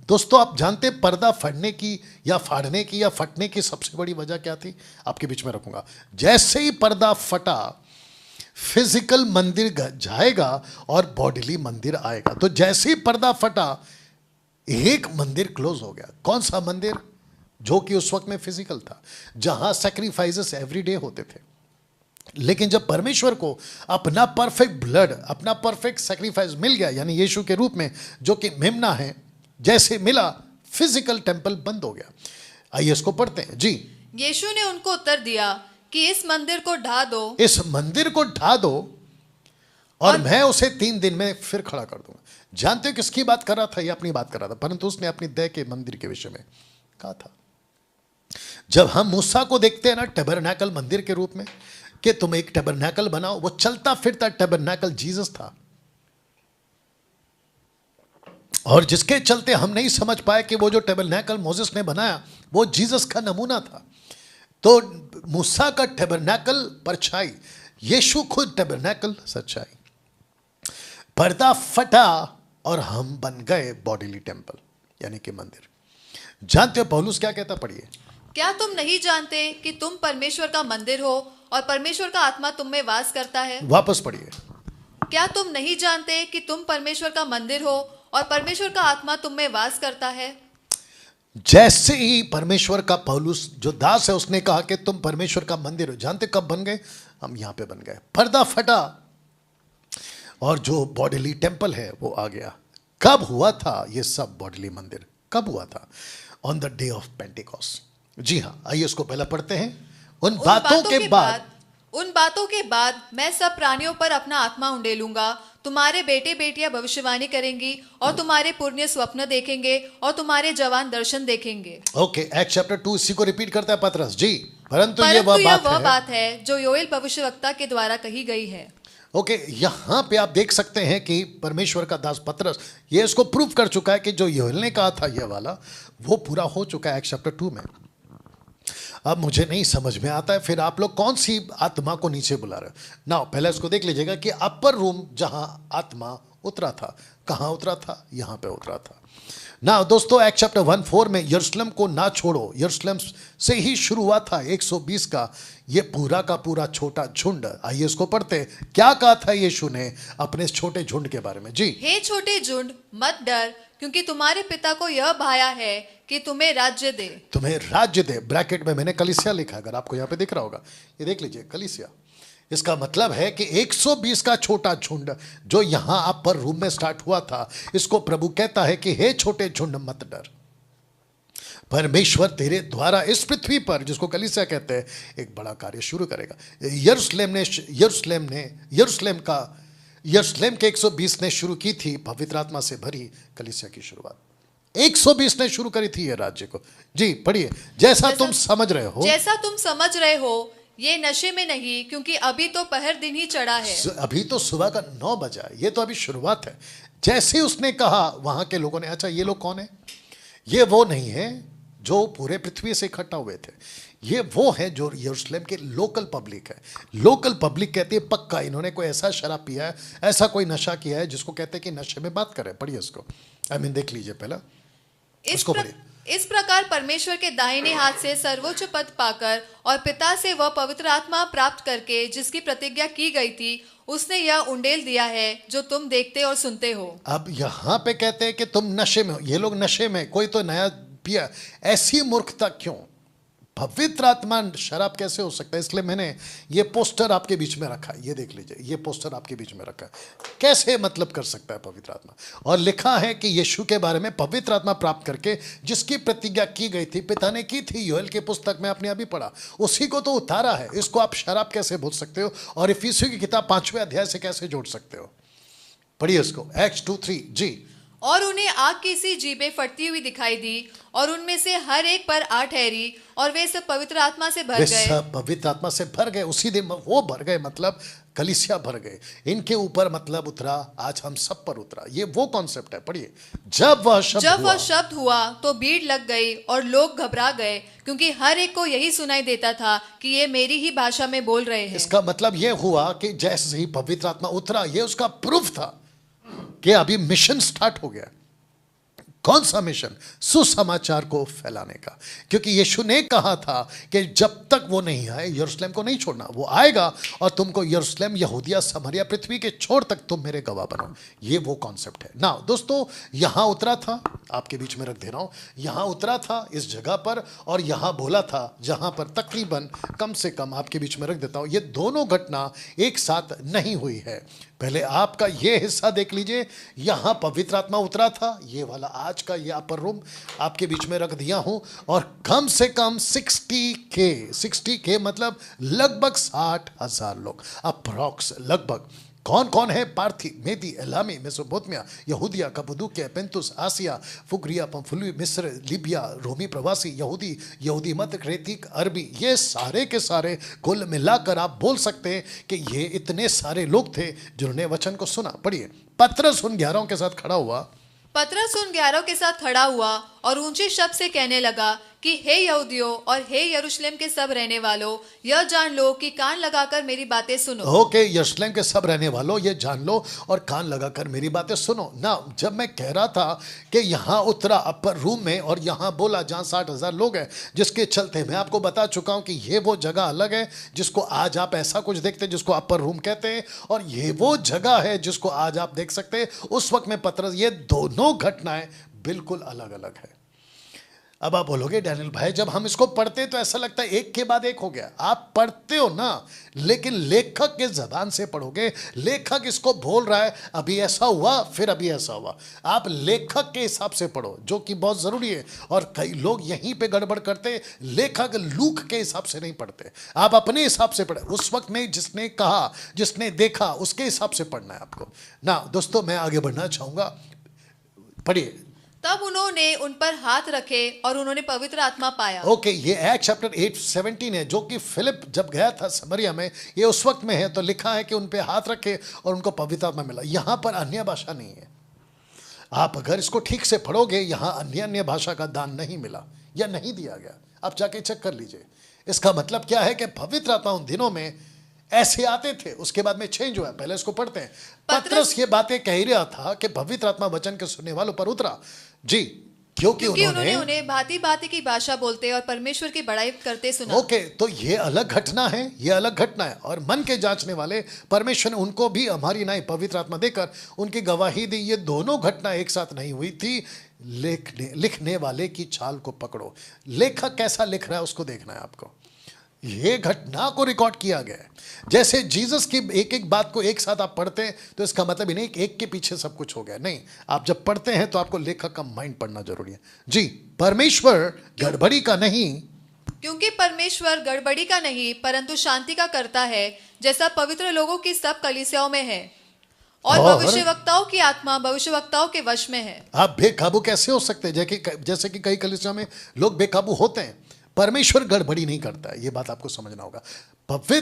दोस्तों आप जानते पर्दा फटने की या फाड़ने की या फटने की सबसे बड़ी वजह क्या थी? आपके बीच में रखूंगा। जैसे ही पर्दा फटा, फिजिकल मंदिर जाएगा और बॉडीली मंदिर आएगा। तो जैसे ही पर्दा फटा, एक मंदिर क्लोज हो गया। कौन सा मंदिर? जो कि उस वक्त में फिजिकल था, जहां सैक्रिफाइसेस एवरीडे होते थे। लेकिन जब परमेश्वर को अपना परफेक्ट ब्लड, अपना परफेक्ट सैक्रिफाइस मिल गया, यानी यीशु के रूप में, जो कि मेमना है, जैसे मिला, फिजिकल टेंपल बंद हो गया। आइए इसको पढ़ते हैं जी। यीशु ने उनको उत्तर दिया कि इस मंदिर को ढा दो, इस मंदिर को ढा दो और मैं उसे 3 दिन में फिर खड़ा कर दूंगा। जानते हो किसकी बात कर रहा था? ये अपनी बात कर रहा था, परंतु उसने अपनी देह के मंदिर के विषय में कहा था। जब हम मूसा को देखते हैं ना टैबरनैकल मंदिर के रूप में, कि तुम एक टैबरनैकल बनाओ, वो चलता फिरता टैबरनैकल जीसस था, और जिसके चलते हम नहीं समझ पाए कि वो जो टैबरनैकल मोसेस ने बनाया वो जीसस का नमूना था। तो मूसा का टैबरनैकल परछाई, यीशु खुद टैबरनैकल सच्चाई। पर्दा फटा और हम बन गए बॉडीली टेंपल, यानी कि मंदिर। जानते हो पौलुस क्या कहता? पढ़िए। क्या तुम नहीं जानते कि तुम परमेश्वर का मंदिर हो और परमेश्वर का आत्मा तुम में वास करता है? वापस पढ़िए। क्या तुम नहीं जानते कि तुम परमेश्वर का मंदिर हो और परमेश्वर का आत्मा तुम में वास करता है? जैसे ही परमेश्वर का पौलुस जो दास है, उसने कहा कि तुम परमेश्वर का मंदिर हो, जानते कब बन गए? हम यहां पे बन गए। पर्दा फटा और जो बॉडीली टेंपल है वो आ गया। कब हुआ था ये सब बॉडीली मंदिर? कब हुआ था? On the day of Pentecost. जी हाँ, आइए उसको पहले पढ़ते हैं। उन बातों के बाद मैं सब प्राणियों पर अपना आत्मा उंडेलूंगा। तुम्हारे बेटे बेटियां भविष्यवाणी करेंगी और तुम्हारे पुण्य स्वप्न देखेंगे और तुम्हारे जवान दर्शन देखेंगे। ओके, एक्ट चैप्टर 2 इसी को रिपीट करता है पतरस जी। परंतु यह वह बात बात है जो योएल भविष्यवक्ता के द्वारा कही गई है। ओके, यहां पे आप देख सकते हैं कि परमेश्वर का दास पतरस ये इसको प्रूव कर चुका है कि जो योएल ने कहा था ये वाला, वो पूरा हो चुका है एक्ट चैप्टर 2 में। अब मुझे नहीं समझ में आता है फिर आप लोग कौन सी आत्मा को नीचे बुला रहे हो ना। पहले इसको देख लीजिएगा कि अपर रूम जहां आत्मा उतरा था, कहां उतरा था? यहां पे उतरा था ना। दोस्तों एक्ट चैप्टर 1:4 में यरूशलेम को ना छोड़ो, यरूशलेम से ही शुरू हुआ था 120 का ये पूरा का पूरा छोटा झुंड। आइए इसको पढ़ते। क्या कहा था यीशु ने अपने इस छोटे झुंड के बारे में? जी। हे छोटे झुंड, मत डर, क्योंकि तुम्हारे पिता को यह भाया है कि तुम्हें राज्य दे। तुम्हें राज्य दे। ब्रैकेट में मैंने कलीसिया लिखा, अगर आपको यहाँ पे दिख रहा होगा, ये देख लीजिए कलीसिया। इसका मतलब है कि 120 का छोटा झुंड जो यहां अपर रूम में स्टार्ट हुआ था, इसको प्रभु कहता है कि हे छोटे झुंड मत डर, परमेश्वर तेरे द्वारा इस पृथ्वी पर, जिसको कलीसिया कहते हैं, एक बड़ा कार्य शुरू करेगा। यरूशलेम के 120 ने शुरू की थी पवित्र आत्मा से भरी कलीसिया की शुरुआत। 120 ने शुरू करी थी ये राज्य को। जी पढ़िए। जैसा तुम समझ रहे हो ये नशे में नहीं, क्योंकि अभी तो पहर दिन ही चढ़ा है। अभी तो सुबह का 9 बजा है, ये तो अभी शुरुआत है। जैसे उसने कहा, वहां के लोगों ने, अच्छा ये लोग कौन है? ये वो नहीं है जो पूरे पृथ्वी से इकट्ठा हुए थे, ये वो है जो यरूशलेम के लोकल पब्लिक है। लोकल पब्लिक कहती है पक्का इन्होंने कोई ऐसा शराब पिया है, ऐसा कोई नशा किया है जिसको कहते हैं कि नशे में बात करें। पढ़िए इसको, देख लीजिए पहला इसको पढ़िए। इस प्रकार परमेश्वर के दाहिने हाथ से सर्वोच्च पद पाकर और पिता से वह पवित्र आत्मा प्राप्त करके जिसकी प्रतिज्ञा की गई थी, उसने यह उंडेल दिया है जो तुम देखते और सुनते हो। अब यहाँ पे कहते हैं कि तुम नशे में हो। ये लोग नशे में, कोई तो नया पिया। ऐसी मूर्खता क्यों? पवित्र आत्मा शराब कैसे हो सकता है? इसलिए मैंने ये पोस्टर आपके बीच में रखा है, ये देख लीजिए, ये पोस्टर आपके बीच में रखा है। कैसे मतलब कर सकता है पवित्र आत्मा? और लिखा है कि यीशु के बारे में पवित्र आत्मा प्राप्त करके जिसकी प्रतिज्ञा की गई थी, पिता ने की थी। योएल की पुस्तक में आपने अभी पढ़ा, उसी को तो उतारा है। इसको आप शराब कैसे बोल सकते हो? और इफिसियों की किताब 5वें अध्याय से कैसे जोड़ सकते हो? पढ़िए इसको, एक्ट्स 2:3 जी। और उन्हें आग की सी जीभें फटती हुई दिखाई दी, और उनमें से हर एक पर 8 ठहरी, और वे सब पवित्र आत्मा से भर गए। सब पवित्र आत्मा से भर गए। उसी दिन वो भर गए, मतलब कलीसिया भर गए। इनके ऊपर मतलब उतरा, आज हम सब पर उतरा। ये वो कॉन्सेप्ट है। पढ़िए। जब वह शब्द हुआ तो भीड़ लग गई और लोग घबरा गए, क्योंकि हर एक को यही सुनाई देता था कि ये मेरी ही भाषा में बोल रहे हैं। इसका मतलब ये हुआ कि जैसे ही पवित्र आत्मा उतरा, ये उसका प्रूफ था कि अभी मिशन स्टार्ट हो गया। कौन सा मिशन? सुसमाचार को फैलाने का। क्योंकि यीशु ने कहा था कि जब तक वो नहीं आए यरूशलेम को नहीं छोड़ना। वो आएगा और तुमको यरूशलेम, यहूदिया, समरिया, पृथ्वी के छोर तक तुम मेरे गवाह बनो। ये वो कॉन्सेप्ट है ना दोस्तों। यहां उतरा था, आपके बीच में रख दे रहा हूं, यहां उतरा था इस जगह पर, और यहां बोला था जहां पर तकरीबन कम से कम आपके बीच में रख देता हूं, ये दोनों घटना एक साथ नहीं हुई है। पहले आपका ये हिस्सा देख लीजिए, यहां पवित्र आत्मा उतरा था, ये वाला आज का ये अपर रूम आपके बीच में रख दिया हूं, और कम से कम 60K मतलब लगभग 60,000 लोग अप्रॉक्स लगभग। कौन कौन है? पार्थी, मेदी, एलामी, मेसोपोटामिया, यहूदिया, कप्पदूकिया, पेंतुस, आसिया, फुग्रिया, पंफुली, मिस्र, लीबिया, रोमी प्रवासी, यहूदी मत, क्रेतिक, अरबी, ये सारे के सारे कुल मिलाकर आप बोल सकते हैं कि ये इतने सारे लोग थे जिन्होंने वचन को सुना। पढ़िए, पतरस उन 11 के साथ खड़ा हुआ। पतरस उन 11 के साथ खड़ा हुआ और ऊंचे शब्द से कहने लगा कि हे यहूदियों और हे यरूशलेम के सब रहने वालों, यह जान लो कि कान लगाकर मेरी बातें सुनो। ओके, यरूशलेम के सब रहने वालों, ये जान लो और कान लगाकर मेरी बातें सुनो ना। जब मैं कह रहा था कि यहाँ उतरा अपर रूम में और यहाँ बोला जहाँ 60,000 लोग हैं, जिसके चलते मैं आपको बता चुका हूँ कि ये वो जगह अलग है जिसको आज आप ऐसा कुछ देखते हैं जिसको अपर रूम कहते हैं, और ये वो जगह है जिसको आज आप देख सकते हैं उस वक्त में पतरस। ये दोनों घटनाएं बिल्कुल अलग अलग है। अब आप बोलोगे डैनियल भाई, जब हम इसको पढ़ते हैं तो ऐसा लगता है एक के बाद एक हो गया। आप पढ़ते हो ना, लेकिन लेखक के जबान से पढ़ोगे। लेखक इसको बोल रहा है, अभी ऐसा हुआ, फिर अभी ऐसा हुआ। आप लेखक के हिसाब से पढ़ो, जो कि बहुत जरूरी है। और कई लोग यहीं पे गड़बड़ करते, लेखक लूक के हिसाब से नहीं पढ़ते। आप अपने हिसाब से पढ़े, उस वक्त में जिसने कहा, जिसने देखा, उसके हिसाब से पढ़ना है आपको ना। दोस्तों, मैं आगे बढ़ना चाहूंगा, पढ़िए। तब उन्होंने उन पर हाथ रखे और उन्होंने पवित्र आत्मा पाया। ओके, ये एक्ट चैप्टर 8:17 है, जो कि फिलिप जब गया था समरिया में, ये उस वक्त में है। तो लिखा है कि उन पे हाथ रखे और उनको पवित्र आत्मा मिला। यहां पर अन्य भाषा नहीं है। आप अगर इसको ठीक से पढ़ोगे, यहां अन्य भाषा का दान नहीं मिला या नहीं दिया गया। आप जाके चेक कर लीजिए। इसका मतलब क्या है कि पवित्र आत्मा उन दिनों में ऐसे आते थे, उसके बाद में चेंज हुआ। पहले इसको पढ़ते हैं। पतरस ये बातें कह रहा था कि पवित्र आत्मा वचन के सुनने वालों पर उतरा जी, क्योंकि उन्होंने उन्हें भांति भांति की भाषा बोलते और परमेश्वर की बड़ाई करते सुना। ओके, तो ये अलग घटना है, ये अलग घटना है। और मन के जांचने वाले परमेश्वर ने उनको भी हमारी नाई पवित्र आत्मा देकर उनकी गवाही दी। ये दोनों घटना एक साथ नहीं हुई थी। लिखने वाले की चाल को पकड़ो। लेखक कैसा लिख रहा है उसको देखना है आपको। ये घटना को रिकॉर्ड किया गया है। जैसे जीसस की एक एक बात को एक साथ आप पढ़ते हैं तो इसका मतलब ही नहीं कि एक के पीछे सब कुछ हो गया। नहीं, आप जब पढ़ते हैं तो आपको लेखक का माइंड पढ़ना जरूरी है जी। परमेश्वर गड़बड़ी का नहीं, क्योंकि परमेश्वर गड़बड़ी का नहीं परंतु शांति का करता है, जैसा पवित्र लोगों की सब कलीसियाओं में है। और भविष्यवक्ताओं की आत्मा भविष्यवक्ताओं के वश में है। आप बेकाबू कैसे हो सकते हैं? जैसे कि कई कलीसिया में लोग बेकाबू होते हैं। परमेश्वर गड़बड़ी नहीं करता है, ये बात आपको समझना होगा। पवित्र